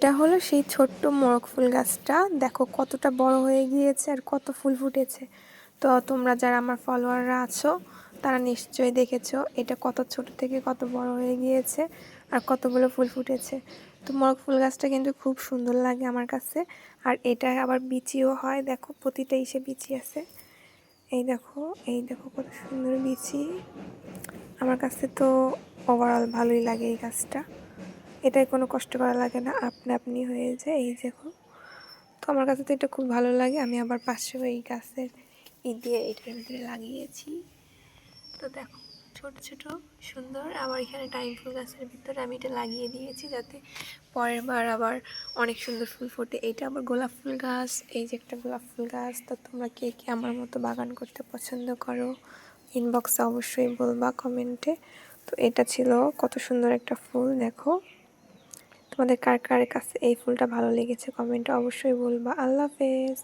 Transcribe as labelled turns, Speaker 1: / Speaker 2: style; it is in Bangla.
Speaker 1: এটা হলো সেই ছোট্ট মোরগ ফুল গাছটা। দেখো কতটা বড় হয়ে গিয়েছে আর কত ফুল ফুটেছে। তো তোমরা যারা আমার ফলোয়াররা আছো তারা নিশ্চয়ই দেখেছো এটা কত ছোট থেকে কত বড় হয়ে গিয়েছে আর কতগুলো ফুল ফুটেছে। তো মোরগ ফুল গাছটা কিন্তু খুব সুন্দর লাগে আমার কাছে। আর এটা আবার বিচিও হয়, দেখো প্রতিটা ইসে বিচি আছে। এই দেখো কত সুন্দর বিচি। আমার কাছে তো ওভারঅল ভালোই লাগে এই গাছটা। এটাই কোনো কষ্ট করা লাগে না, আপনা আপনি হয়ে যায়। এই দেখো, তো আমার কাছে তো এটা খুব ভালো লাগে। আমি আবার পাশেও এই গাছের দিয়ে এটার ভিতরে লাগিয়েছি। তো দেখো ছোট ছোট সুন্দর। আবার এখানে টাইম ফুল গাছের ভিতরে আমি এটা লাগিয়ে দিয়েছি যাতে পরের বার আবার অনেক সুন্দর ফুল ফোটে। এটা আবার গোলাপ ফুল গাছ, এই যে একটা গোলাপ ফুল গাছ। তো তোমরা কে কে আমার মতো বাগান করতে পছন্দ করো ইনবক্সে অবশ্যই বলবা কমেন্টে। তো এটা ছিল কত সুন্দর একটা ফুল। দেখো তোমাদের কার কার কাছে এই ফুলটা ভালো লেগেছে কমেন্টে অবশ্যই বলবা। আল্লাহ হাফেজ।